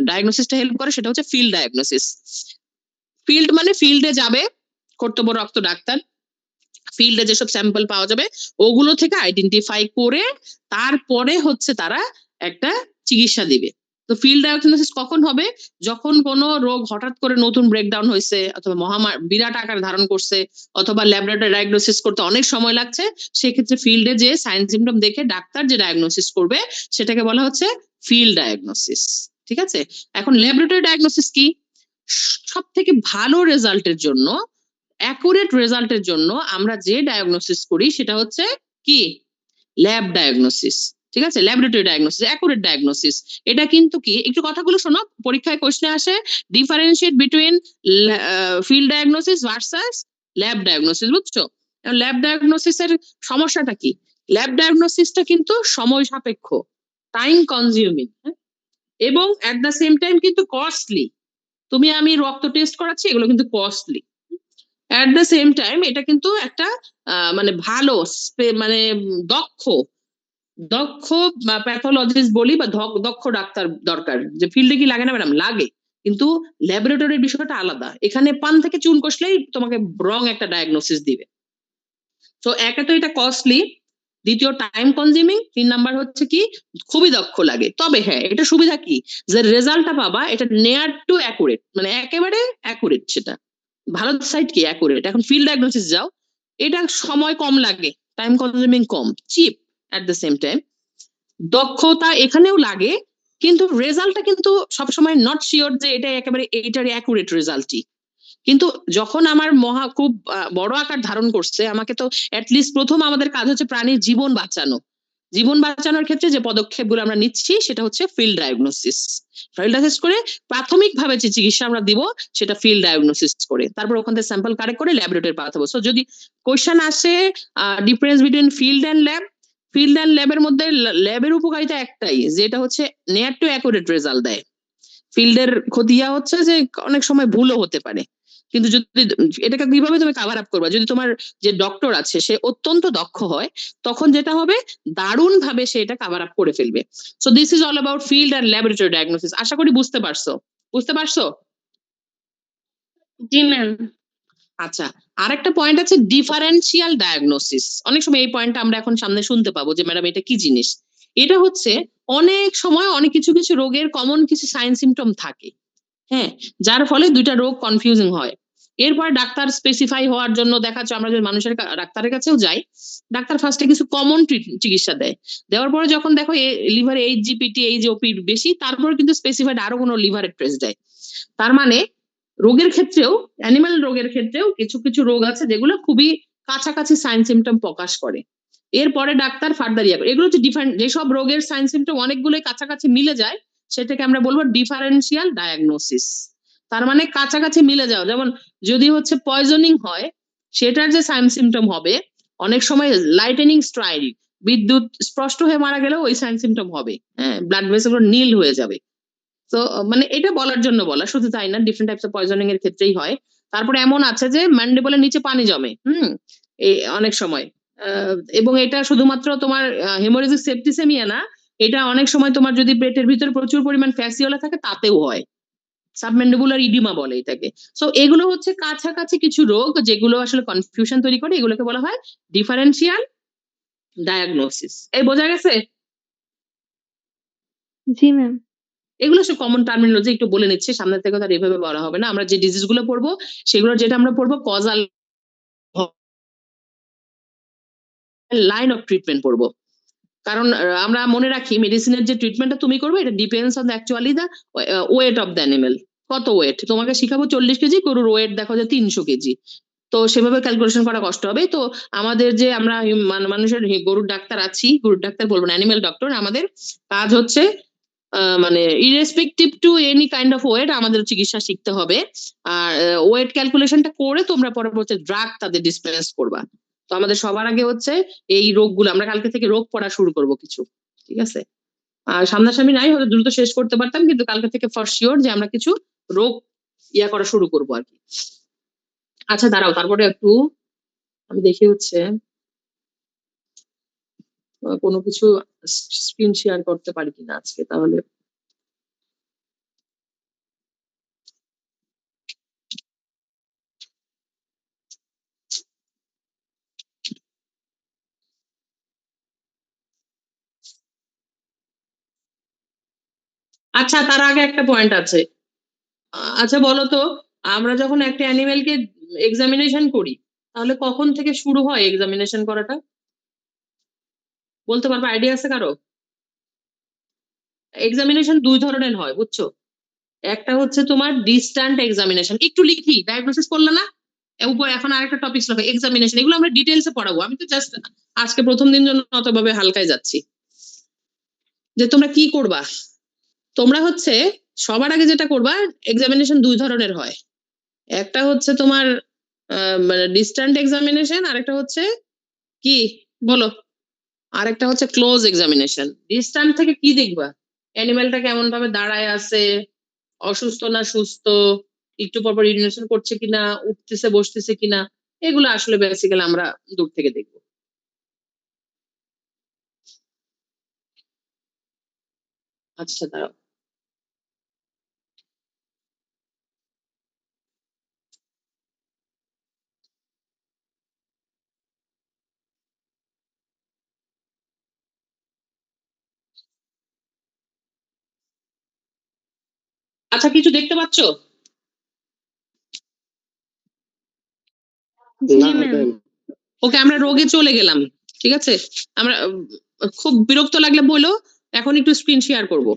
ডায়াগনোসিসটা হেল্প করে সেটা হচ্ছে ফিল্ড ডায়াগনোসিস। ফিল্ড মানে ফিল্ডে যাবে কর্তব্য রক্ত ডাক্তার, ফিল্ডে যেসব স্যাম্পল পাওয়া যাবে ওগুলো থেকে আইডেন্টিফাই করে তারপরে হচ্ছে তারা একটা চিকিৎসা দিবে। তো ফিল্ড ডায়াগনোসিস কখন হবে, যখন কোনো রোগ হঠাৎ করে নতুন ব্রেকডাউন হয়েছে অথবা মহামারী বিরাট আকার ধারণ করছে অথবা ল্যাবরেটরি ডায়াগনোসিস করতে অনেক সময় লাগছে, সেক্ষেত্রে ফিল্ডে যে সাইন সিমটম দেখে ডাক্তার যে ডায়াগনোসিস করবে সেটাকে বলা হচ্ছে ফিল্ড ডায়াগনোসিস। ঠিক আছে, এখন ল্যাবরেটরি ডায়াগনোসিস কি, সব থেকে ভালো রেজাল্টের জন্য, অ্যাকুরেট রেজাল্টের জন্য আমরা যে ডায়াগনোসিস করি সেটা হচ্ছে কি, ল্যাব ডায়াগনোসিস। ঠিক আছে, ল্যাবরেটরি ডায়াগনোসিস, অ্যাকুরেট ডায়াগনোসিস। এটা কিন্তু কি, একটু কথাগুলো শোনো, পরীক্ষায় কোশ্চেনে আসে, differentiate between field diagnosis versus lab diagnosis, বুঝছো? ল্যাব ডায়াগনোসিস এর সমস্যাটা কি, ল্যাব ডায়াগনোসিসটা কিন্তু সময় সাপেক্ষ, টাইম কনজিউমিং, এবং এট দ্য সেম টাইম কিন্তু কস্টলি। তুমি আমি রক্ত টেস্ট করাচ্ছি, এগুলো কিন্তু costly. At the same time এটা কিন্তু একটা মানে ভালো মানে দক্ষ দক্ষ প্যাথোলজিস্ট বলি বা দক্ষ ডাক্তার দরকার। যে ফিল্ডে কি লাগে না ম্যাডাম, লাগে, কিন্তু ল্যাবরেটরির বিষয়টা আলাদা, এখানে পান থেকে চুন কষলেই তোমাকে রং একটা ডায়াগনোসিস দিবে। তো একে তো এটা কস্টলি, দ্বিতীয় টাইম কনজিউমিং, 3 নাম্বার হচ্ছে কি খুবই দক্ষ লাগে। তবে হ্যাঁ, এটা সুবিধা কি, যে রেজাল্টটা পাবা এটা নেয়ার টু অ্যাকুরেট, মানে একেবারে অ্যাকুরেট, সেটা ভালো সাইড কি অ্যাকুরেট। এখন ফিল্ড ডায়াগনোসিস যাও, এটা সময় কম লাগে, টাইম কনজিউমিং কম, cheap, at the same time দক্ষতা এখানেও লাগে, কিন্তু রেজাল্টটা কিন্তু সবসময় নট শিওর যে এটা একেবারে এইটার অ্যাকুরেট রেজাল্টই। কিন্তু যখন আমার খুব বড় আকার ধারণ করছে, আমাকে তো অ্যাটলিস্ট প্রথম আমাদের কাজ হচ্ছে প্রাণীর জীবন বাঁচানো, জীবন বাঁচানোর ক্ষেত্রে যে পদক্ষেপগুলো আমরা নিচ্ছি সেটা হচ্ছে ফিল্ড ডায়াগনোসিস। ফিল্ড ডায়াগনোসিস করে প্রাথমিকভাবে যে চিকিৎসা আমরা দিব সেটা ফিল্ড ডায়াগনোসিস করে, তারপর ওখান থেকে স্যাম্পল কালেক্ট করে ল্যাবরেটরি পাঠাবো। সো যদি কোয়েশ্চেন আসে difference between field and lab, field and ল্যাবের মধ্যে ল্যাবের উপকারিতা একটাই, যেটা হচ্ছে নিয়ার টু অ্যাকুরেট রেজাল্ট দেয়। ফিল্ডের ক্ষতিয়া হচ্ছে যে অনেক সময় ভুলও হতে পারে, কিন্তু যদি এটাকে কিভাবে তুমি কাভার আপ করবা, যদি তোমার যে ডক্টর আছে সে অত্যন্ত দক্ষ হয়, তখন যেটা হবে দারুণ ভাবে সে এটা কাভার আপ করে ফেলবে। So this is all about field and laboratory diagnosis. আশা করি বুঝতে পারছো, বুঝতে পারছো? জি ম্যাম। আচ্ছা, আরেকটা পয়েন্ট আছে ডিফারেন্সিয়াল ডায়াগনোসিস। অনেক সময় এই পয়েন্টটা আমরা এখন সামনে শুনতে পাবো যে ম্যাডাম এটা কি জিনিস। এটা হচ্ছে অনেক সময় অনেক কিছু কিছু রোগের কমন কিছু সাইন সিমটম থাকে, হ্যাঁ, যার ফলে দুইটা রোগ কনফিউজিং হয়। এরপর ডাক্তার স্পেসিফাই হওয়ার জন্য দেখা যাচ্ছে আমরা যদি মানুষের ডাক্তারের কাছেও যাই, ডাক্তার ফার্স্টে কিছু কমন চিকিৎসা দেয়, দেওয়ার পরে যখন দেখো লিভারে এইচজিপিটি এইচওপি বেশি, তারপরে কিন্তু স্পেসিফাইড আরো কোনো লিভারের ট্রেস দেয়। তার মানে রোগের ক্ষেত্রেও, অ্যানিমাল রোগের ক্ষেত্রেও কিছু কিছু রোগ আছে যেগুলো খুবই কাছাকাছি সাইন সিমটম প্রকাশ করে। এরপরে ডাক্তার ফার্দার ইয়া করে, এগুলো হচ্ছে ডিফারেন্ট, যেসব রোগের সাইন সিমটম অনেকগুলোই কাছাকাছি মিলে যায় সেটাকে আমরা বলবো ডিফারেন্সিয়াল ডায়াগনোসিস। তার মানে কাছাকাছি মিলে যাও, যেমন যদি হচ্ছে পয়জনিং হয়, সেটার যে সাইন সিমটম হবে অনেক সময় লাইটেনিং স্ট্রাইক, বিদ্যুৎ স্পষ্ট হয়ে মারা গেলেও ওই সাইন সিমটম হবে, হ্যাঁ, ব্লাড ভেসেল নীল হয়ে যাবে। তো মানে এটা বলার জন্য বলা, শুধু তাই না, ডিফারেন্ট টাইপস অফ পয়জনিং এর ক্ষেত্রেই হয়। তারপরে এমন আছে যে ম্যান্ডিবলের নিচে পানি জমে, এই অনেক সময়, এবং এটা শুধুমাত্র তোমার হেমোরেজিক সেপ্টিসেমিয়া না, এটা অনেক সময় তোমার যদি পেটের ভিতরে প্রচুর পরিমাণ ফ্যাসিওলা থাকে তাতেও হয়, সাবম্যান্ডিবুলার ইডিমা বলে এটাকে। সো এগুলো হচ্ছে কাছাকাছি কিছু রোগ যেগুলো আসলে কনফিউশন তৈরি করে, এগুলোকে বলা হয় ডিফারেন্সিয়াল ডায়াগনোসিস। এই বোঝা গেছে? জি ম্যাম। এগুলো সব কমন টার্মিনোলজি, একটু বলে নিচ্ছি, সামনে থেকে তার এভাবে বলা হবে না। আমরা যে ডিজিজ গুলো পড়বো সেগুলো যেটা আমরা পড়বো কজাল লাইন অফ ট্রিটমেন্ট পড়বো। কারণ আমরা মনে রাখি মেডিসিনের যে ট্রিটমেন্টটা তুমি করবে এটা depends on actually the weight of the animal. কত ওয়েট তোমাকে শিখাবো 40 কেজি, গরুর ওয়েট দেখো যে 300 কেজি, তো সেভাবে ক্যালকুলেশন করা কষ্ট হবে। তো আমাদের যে আমরা মানুষের গরুর ডাক্তার আছি, গরুর ডাক্তার বলবো না, অ্যানিমেল ডক্টর, আমাদের কাজ হচ্ছে মানে irrespective to any kind of weight আমাদের চিকিৎসা শিখতে হবে। আর ওয়েট ক্যালকুলেশনটা করে তোমরা পরবর্তী ড্রাগ তাদের ডিসপেন্স করবা। তো আমাদের সবার আগে হচ্ছে এই রোগগুলো, আমরা কালকে থেকে রোগ পড়া শুরু করব কিছু, ঠিক আছে? আর সামনাসামনি নাই হয়তো দ্রুত শেষ করতে পারতাম, কিন্তু কালকে থেকে ফর শিওর যে আমরা কিছু রোগ ইয়া করা শুরু করবো আর কি। আচ্ছা দাঁড়াও, তারপরে একটু আমি দেখি হচ্ছে কোনো কিছু স্ক্রিন শেয়ার করতে পারি কিনা আজকে, তাহলে আচ্ছা তার আগে একটা পয়েন্ট আছে। আচ্ছা বলো তো, আমরা যখন একটা অ্যানিমেলকে এক্সামিনেশন করি তাহলে কখন থেকে শুরু হয় এক্সামিনেশন করাটা, বলতে পারবে? আইডিয়া আছে কারো? এক্সামিনেশন দুই ধরনের হয় বুঝছো। একটা হচ্ছে তোমার ডিস্ট্যান্ট এক্সামিনেশন, একটু লিখি, ডায়াগনোসিস করলে না, উপর এখন আরেকটা টপিক হবে এক্সামিনেশন, এগুলো আমরা ডিটেলসে পড়াবো। আমি তো জাস্ট আজকে প্রথম দিন জন্য অতভাবে হালকায় যাচ্ছি। যে তোমরা কি করবা, তোমরা হচ্ছে সবার আগে যেটা করবা, এক্সামিনেশন দুই ধরনের হয়, একটা হচ্ছে তোমার মানে ডিস্ট্যান্ট এক্সামিনেশন, আরেকটা হচ্ছে কি বলো, আরেকটা হচ্ছে ক্লোজ এক্সামিনেশন। ডিস্ট্যান্ট থেকে কি দেখবা, অ্যানিমেলটা কেমন ভাবে দাঁড়ায় আছে, অসুস্থ না সুস্থ, একটু পরপর ইউরিনেশন করছে কিনা, উঠতেছে বসতেছে কিনা, এগুলো আসলে বেসিক্যালি আমরা দূর থেকে দেখবো। আচ্ছা দাঁড়াও, আচ্ছা কিছু দেখতে পাচ্ছ? জি না ম্যাম। ম্যাম। ওকে, আমরা রোগে চলে গেলাম, ঠিক আছে? আমরা খুব বিরক্ত লাগলে বলো, এখন একটু স্ক্রিন শেয়ার করব।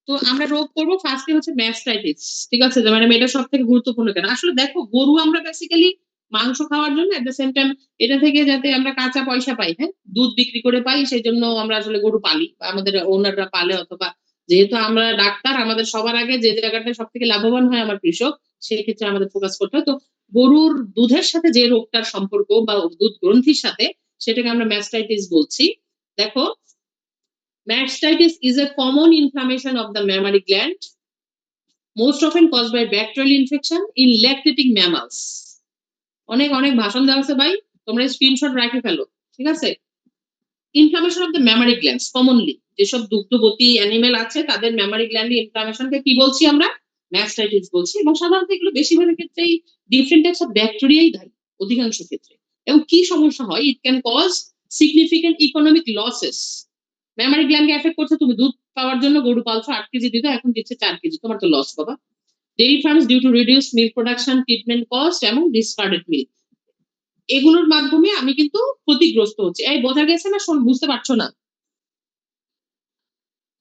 তো আমরা রোগ করবো ফার্স্টে হচ্ছে ম্যাস্টাইটিস, ঠিক আছে? যে মানে এটা সব থেকে গুরুত্বপূর্ণ। কেন আসলে দেখো, গরু আমরা বেসিক্যালি মাংস খাওয়ার জন্য এট দ্য সেম টাইম এটা থেকে যাতে আমরা কাঁচা পয়সা পাই, হ্যাঁ? দুধ বিক্রি করে পাই সেজন্য আমরা আসলে গরু পালি বা আমাদের ওনাররা পালে অথবা যেহেতু আমরা ডাক্তার আমাদের সবার আগে যে জায়গাটা সবথেকে লাভবান হয় আমার কৃষক, সেক্ষেত্রে আমাদের ফোকাস করতে হয়। তো গরুর দুধের সাথে যে রোগটার সম্পর্ক বা দুধ গ্রন্থির সাথে সেটাকে আমরা ম্যাস্টাইটিস বলছি। দেখো, mastitis is a common inflammation of the mammary gland, most often caused by bacterial infection in lactating mammals. অনেক অনেক ভাষণ দেওয়া আছে ভাই, তোমরা স্ক্রিনশট রাখে ফেলো, ঠিক আছে? Inflammation of the mammary glands commonly যেসব দুগ্ধবতী অ্যানিমেল আছে তাদের ম্যামারি গ্ল্যান্ড ইনফ্লামেশনকে কি বলছি আমরা? ম্যাস্টাইটিস বলছি। এবং সাধারণত এগুলো বেশিরভাগের ক্ষেত্রেই ডিফারেন্ট টাইপস অফ ব্যাকটেরিয়াই দায়ী অধিকাংশ ক্ষেত্রে। এবং কি সমস্যা হয়? It can cause significant economic losses. Mammary গ্ল্যান্ডকে এফেক্ট করছে, তুমি দুধ পাওয়ার জন্য গরু পালছো 8 কেজি দিতে, এখন দিচ্ছে 4 কেজি, তোমার তো লস বাবা। Dairy farms due to reduce milk production, treatment cost এবং ডিসকার্ডেড মিল্ক, এগুলোর মাধ্যমে আমি কিন্তু ক্ষতিগ্রস্ত হচ্ছি। এই বোঝা গেছে না? বুঝতে পারছো না?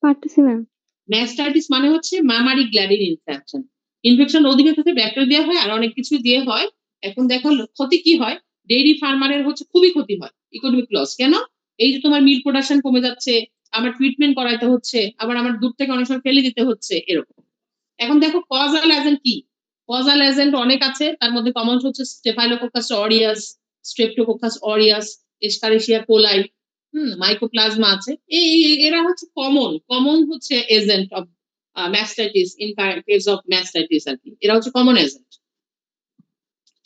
পারতেছি ম্যাম। ম্যাস্টাইটিস মানে হচ্ছে মামারি গ্ল্যান্ডের ইনফেকশন। ইনফেকশন অধিকাংশ ক্ষেত্রে ব্যাকটেরিয়া দিয়ে হয় আর অনেক কিছু দিয়ে হয়। এখন দেখো ক্ষতি কি হয়? ডেইরি ফার্মারের হচ্ছে খুবই ক্ষতি হয়, ইকোনমিক লস। কেন? এই যে তোমার মিল্ক প্রোডাকশন কমে যাচ্ছে, আমার ট্রিটমেন্ট করাইতে হচ্ছে, আবার আমার দুধ থেকে অনেক সময় ফেলে দিতে হচ্ছে, এরকম। এখন দেখো কজাল এজেন্ট কি? কজাল এজেন্ট অনেক আছে, তার মধ্যে কমন হচ্ছে Staphylococcus aureus, Streptococcus aureus, Escherichia coli, mycoplasma আছে। এরা হচ্ছে কমন হচ্ছে agent of mastitis in case of mastitis আর কি। এরা হচ্ছে কমন এজেন্ট,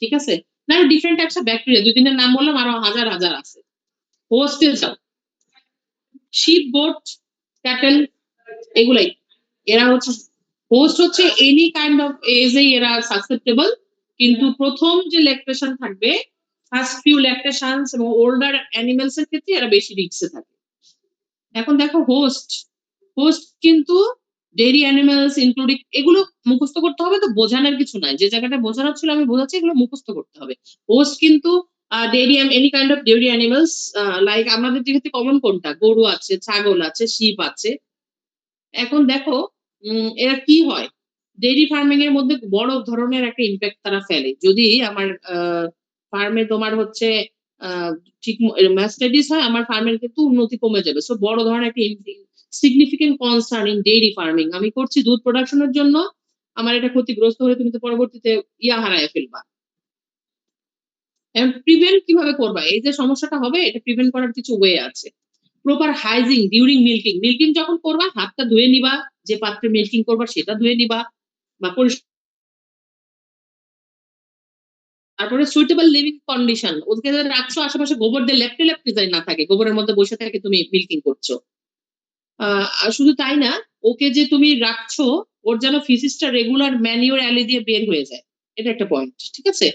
ঠিক আছে? না ডিফারেন্ট টাইপস অফ ব্যাকটেরিয়া, দুই তিনটা নাম বললাম, আরো হাজার হাজার আছে। হোস্টে যাও, শিপ, গোট, ক্যাটেল, এগুলাই। এরা হচ্ছে হোস্ট হচ্ছে এনি কাইন্ড অফ এজেই এরা সাসেপ্টেবল, কিন্তু প্রথম যে ল্যাকটেশন থাকবে, ফার্স্ট ফিউ ল্যাকটেশনস এবং ওল্ডার অ্যানিমেলস এর ক্ষেত্রে এরা বেশি রিস্কে থাকে। এখন দেখো হোস্ট কিন্তু ডেইরি অ্যানিমেলস ইনক্লুডিং, এগুলো মুখস্থ করতে হবে, তো বোঝানোর কিছু নাই, যে জায়গাটা বোঝানোর ছিল আমি বোঝাচ্ছি, এগুলো মুখস্থ করতে হবে। হোস্ট কিন্তু dairy any kind of dairy animals, like আমাদের যেহেতু কমন কোনটা, গরু আছে, ছাগল আছে, শিপ আছে। এখন দেখো এরা কি হয়, ডেইরি ফার্মিং এর মধ্যে বড় ধরনের একটা ইমপ্যাক্ট তারা ফেলে। যদি আমার ফার্মে তোমার হচ্ছে ঠিক ম্যাস্টাইটিস হয়, আমার ফার্মের কিন্তু উন্নতি কমে যাবে। সো বড় ধরনের একটা significant concern in dairy farming. আমি করছি দুধ প্রোডাকশনের জন্য, আমার এটা ক্ষতিগ্রস্ত হলে তুমি তো পরবর্তীতে হারায় ফেলবা। এখন প্রিভেন্ট কিভাবে করবা? এই যে সমস্যাটা হবে, এটা প্রিভেন্ট করার কিছু ওয়ে আছে। প্রপার হাইজিন ডিউরিং মিল্কিং যখন করবা হাতটা ধুয়ে নিবা, যে পাত্রে মিল্কিং করবা সেটা ধুয়ে নিবা বা তারপরে সুইটেবল লিভিং কন্ডিশন, ওদেরকে রাখছো আশেপাশে গোবর দিয়ে লেপটে যাই না থাকে, গোবরের মধ্যে বসে থাকে তুমি মিল্কিং করছো। আর শুধু তাই না, ওকে যে তুমি রাখছো, ওর যেন ফিসিসটা রেগুলার ম্যানিওর অ্যালি দিয়ে বের হয়ে যায়, এটা একটা পয়েন্ট, ঠিক আছে?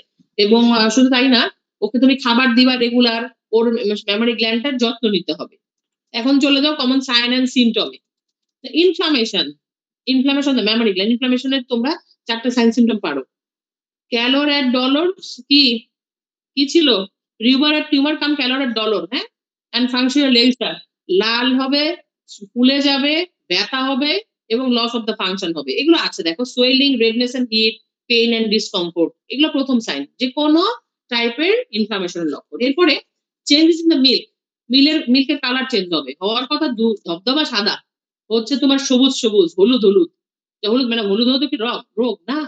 এবং শুধু তাই না, ওকে তুমি খাবার দিবা রেগুলার, ওর মেমোরি গ্ল্যান্ডটার যত্ন নিতে হবে। এখন চলে যাও কমন সাইন অ্যান্ড সিমটমে। ইনফ্লামেশন দ্য মেমোরি গ্ল্যান্ড, ইনফ্লামেশনের তোমরা 4টা সাইন সিমটম পারো। ক্যালোর এট ডলর, কি ছিল? রিউমার এট টিউমার কাম ক্যালোর এট ডলর, হ্যাঁ? এন্ড ফাংশনাল লেজার, লাল হবে, ফুলে যাবে, ব্যথা হবে এবং লস অফ দ্য ফাংশন হবে। এগুলো আছে দেখো, swelling, redness and heat, pain and discomfort, এগুলো প্রথম সাইন যে কোনো টাইপের ইনফ্লামেশনের লক্ষণ। এরপরে চেঞ্জেস ইন দ্য মিল্কের কালার চেঞ্জ হবে, হওয়ার কথা ধবধবা সাদা, হচ্ছে তোমার সবুজ সবুজ, হলুদ হলুদ। হলুদ মানে হলুদ হলুদ কি রোগ না,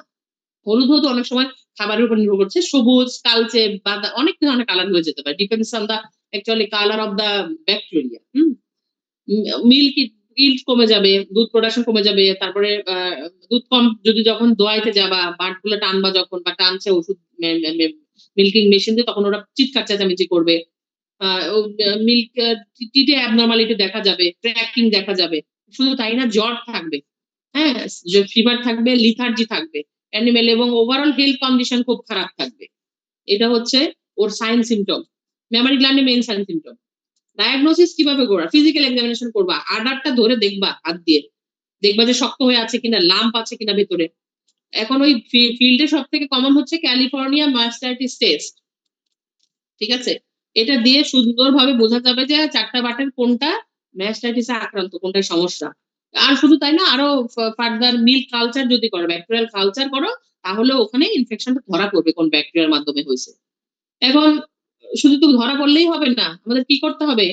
হলুদ হলুদ অনেক সময় খাবারের উপর নির্ভর করছে, সবুজ, কালচে, বাদা, অনেক ধরনের কালার হয়ে যেতে পারে, depends on the actually colour of the bacteria. Milk yield কমে যাবে, দুধ প্রোডাকশন কমে যাবে। তারপরে দুধ কম যদি যখন দোয়াইতে যাবা, বাট গুলো টানবা যখন বা টানছে ওষুধ মিল্কিং মেশিন দিয়ে, তখন ওরা চিৎকার চেঁচামেচি করবে। মিল্ক টিটে অ্যাবনর্মালিটি দেখা যাবে, ক্র্যাকিং দেখা যাবে। শুধু তাই না, জ্বর থাকবে, হ্যাঁ, ফিভার থাকবে, লিথার্জি থাকবে অ্যানিমেল, এবং ওভারঅল হেলথ কন্ডিশন খুব খারাপ থাকবে। এটা হচ্ছে ওর সাইন সিমটম, মেমোরি গ্ল্যান্ডের মেইন সাইন সিমটম। ডায়াগনোসিস কিভাবে করবা? ফিজিক্যাল এক্সামিনেশন করবা, আডারটা ধরে দেখবা, হাত দিয়ে দেখবা যে শক্ত হয়ে আছে কিনা, লাম্প আছে কিনা ভেতরে। এখন ওই ফিল্ডে সব থেকে কমন হচ্ছে ক্যালিফোর্নিয়া মাস্টাইটিস টেস্ট, ঠিক আছে? এটা দিয়ে সুন্দরভাবে বোঝা যাবে যে 4টা বাটের কোনটা ম্যাস্টাইটিসে আক্রান্ত, কোনটা সমস্যা। আর শুধু তাই না, আরো ফার্দার মিল্ক কালচার যদি করো, ব্যাকটেরিয়াল কালচার করো, তাহলে ওখানে ইনফেকশনটা ধরা পড়বে কোন ব্যাকটেরিয়ার মাধ্যমে হয়েছে। এখন শুধু তো ধরা পড়লেই হবে না, আমাদের কি করতে হবে?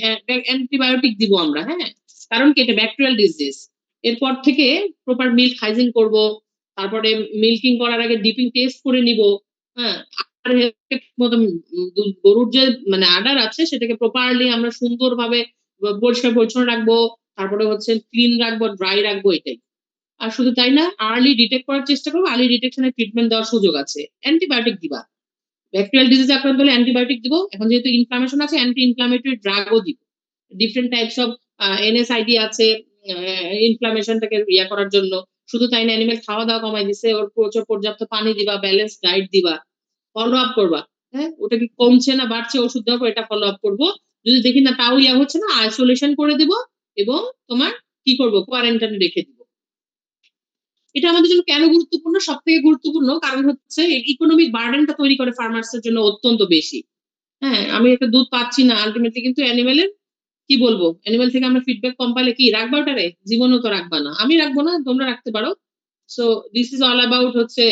অ্যান্টিবায়োটিক দিব আমরা, হ্যাঁ? কারণ কি এটা ব্যাকটেরিয়াল ডিজিজ। এরপর থেকে প্রপার মিল্ক হাইজিন করব, তারপরে মিল্কিং করার আগে ডিপিং টেস্ট করে নিব, হ্যাঁ? আর মতো গরুর যে মানে আডার আছে সেটাকে প্রপারলি আমরা সুন্দরভাবে পরিষ্কার পরিচ্ছন্ন রাখবো, তারপরে হচ্ছে ক্লিন রাখবো, ড্রাই রাখবো, এটাই। আর শুধু তাই না, আর্লি ডিটেক্ট করার চেষ্টা করবো, আর্লি ডিটেকশনের ট্রিটমেন্ট দেওয়ার সুযোগ আছে। অ্যান্টিবায়োটিক দিবা, ব্যাকটেরিয়াল ডিজিজে আক্রান্ত হলে অ্যান্টিবায়োটিক দিব, এখন যেহেতু ইনফ্লামেশন আছে অ্যান্টি ইনফ্লামেটরি ড্রাগও দিব। ডিফারেন্ট টাইপস অফ এনএসআইডি আছে ইনফ্লামেশনটাকে ইয়া করার জন্য। শুধু তাই না, অ্যানিমেল খাওয়া দাওয়া কমাই দিছে, ওর প্রচুর পর্যাপ্ত পানি দিবা, ব্যালেন্স ডায়েট দিবা, ফলো আপ করবা, হ্যাঁ? ওটা কি কমছে না বাড়ছে, ওষুধ দেওয়ার পর এটা ফলো আপ করবো। যদি দেখি না তাও ইয়া হচ্ছে না, আইসোলেশন করে দিব এবং তোমার কি করবো, কোয়ারেন্টাইনে রেখে দিব। এটা আমাদের জন্য কেন গুরুত্বপূর্ণ? সবথেকে গুরুত্বপূর্ণ কারণ হচ্ছে ইকোনমিক বার্ডেনটা তৈরি করে ফার্মার্সের জন্য অত্যন্ত বেশি। হ্যাঁ, আমি একটা দুধ পাচ্ছি না, আলটিমেটলি কিন্তু অ্যানিমেলের কি বলবো, অ্যানিমেল থেকে আমরা ফিডব্যাক কম পাইলে কি রাখবা ওটারে? জীবনেও তো রাখবা না। আমি রাখবো না, তোমরা রাখতে পারো। So this is all about হচ্ছে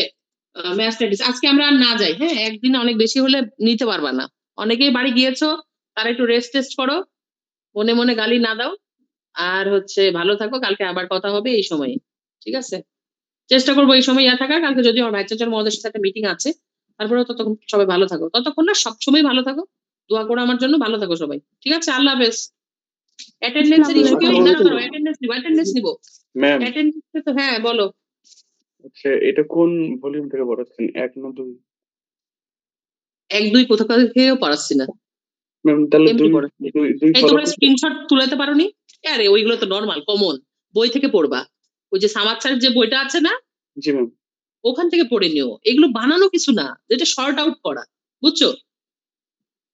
ম্যাস্টাইটিস। আজকে আমরা আর না যাই, হ্যাঁ? একদিনে অনেক বেশি হলে নিতে পারবা না। অনেকেই বাড়ি গিয়েছো, তারা একটু রেস্ট টেস্ট করো, মনে মনে গালি না দাও, আর হচ্ছে ভালো থাকো। কালকে আবার কথা হবে এই সময়ে, ঠিক আছে? চেষ্টা করবো এই সময় ইয়া থাকার। কালকে যদি আমার ভাই চাচার মহোদয়ের সাথে একটা মিটিং আছে, তারপরেও ততক্ষণ সবাই ভালো থাকো, ততক্ষণ না সবসময় ভালো থাকো, দোয়া করো আমার জন্য, ভালো থাকো সবাই, ঠিক আছে? আল্লাহ হাফেজ। অ্যাটেন্ডেন্সের ইস্যু কি আসসালামু হলে আলাইকুম। দাঁড়াও, অ্যাটেন্ডেন্স নিবো। ম্যাম, অ্যাটেন্ডেন্স তো হ্যাঁ বলো। হচ্ছে এটা কোন ভলিউম থেকে পড়াচ্ছেন? ১ না ২? ১-২ কোথা থেকেও পড়াচ্ছি না, ম্যাম তাহলে এমনি ২ পড়াচ্ছি। ২ এই ফলো তোমরা করতে। স্ক্রিনশট তুলাতে পারোনি? আরে ওইগুলো তো নরমাল কমন, বই থেকে পড়বা। ওই যে সামাদ স্যারের যে বইটা আছে না, জি ম্যাম। ওখান থেকে পড়ে নিও। এগুলো বানানো কিছু না, যেটা শর্ট আউট করা, বুঝছো?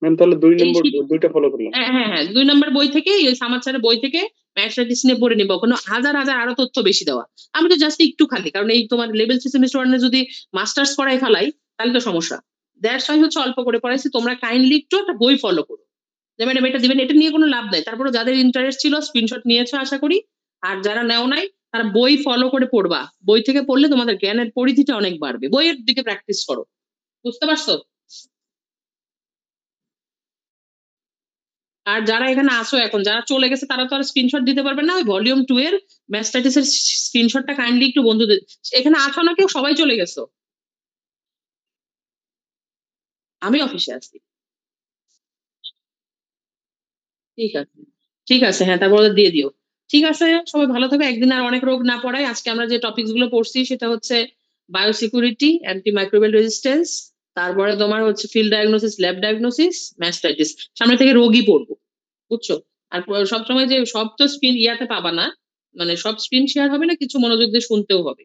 ম্যাম তাহলে ২ এই নম্বর ২টা ফলো করলাম। হ্যাঁ ২ নম্বর বই থেকে, ওই সামাদ স্যারের বই থেকে ম্যাথমেটিক্স নিয়ে পড়ে নিবো। কোনো হাজার হাজার আরো তথ্য বেশি দেওয়া। আমি তো জাস্ট একটু খালি, কারণ এই তোমার লেভেল 3 সেমিস্টার 1 এ যদি মাস্টার্স করাই ফেলাই তাহলে তো সমস্যা। দ্যাটস ওয়াই হচ্ছে অল্প করে পড়াইছি। তোমরা কাইন্ডলি একটু একটা বই ফলো করো। যে ম্যাডাম এটা দিবেন, এটা নিয়ে কোনো লাভ নাই। তারপরে যাদের ইন্টারেস্ট ছিল স্ক্রিনশট নিয়েছো আশা করি। আর যারা নেও নাই তারা বই ফলো করে পড়বা। বই থেকে পড়লে তোমাদের জ্ঞানের পরিধিটা অনেক বাড়বে। বইয়ের দিকে প্র্যাকটিস করো। বুঝতে পারছো? আর যারা এখানে আসো এখন, যারা চলে গেছে তারা তো আর স্ক্রিনশট দিতে পারবে না। ওই ভলিউম 2 এর ম্যাথমেটিক্স এর স্ক্রিনশটটা কাইন্ডলি একটু বন্ধুদের, এখানে আছো না কেউ, সবাই চলে গেছো। আমি অফিসে আছি। ঠিক আছে, ঠিক আছে, হ্যাঁ তারপর ওদের দিয়ে দিও। ঠিক আছে, সবাই ভালো থাকো। একদিন আর অনেক রোগ না পড়ায়। আজকে আমরা যে টপিকস গুলো পড়ছি সেটা হচ্ছে বায়োসিকিউরিটি, অ্যান্টি মাইক্রোবিয়াল রেজিস্ট্যান্স, তারপরে তোমার হচ্ছে field diagnosis, lab diagnosis, mastitis. সামনে থেকে রোগই পড়বো, বুঝছো? আর সবসময় যে সব তো স্ক্রিন ইয়াতে পাবা না, মানে সব স্ক্রিন শেয়ার হবে না, কিছু মনোযোগ দিয়ে শুনতেও হবে।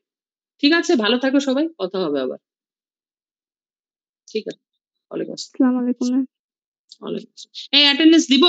ঠিক আছে, ভালো থাকো সবাই, কথা হবে আবার। ঠিক আছে, ওয়ালাইকুম আসসালাম। আসসালামু আলাইকুম ম্যাম। ওয়ালাইকুম আসসালাম। এই অ্যাটেন্ডেন্স দিব?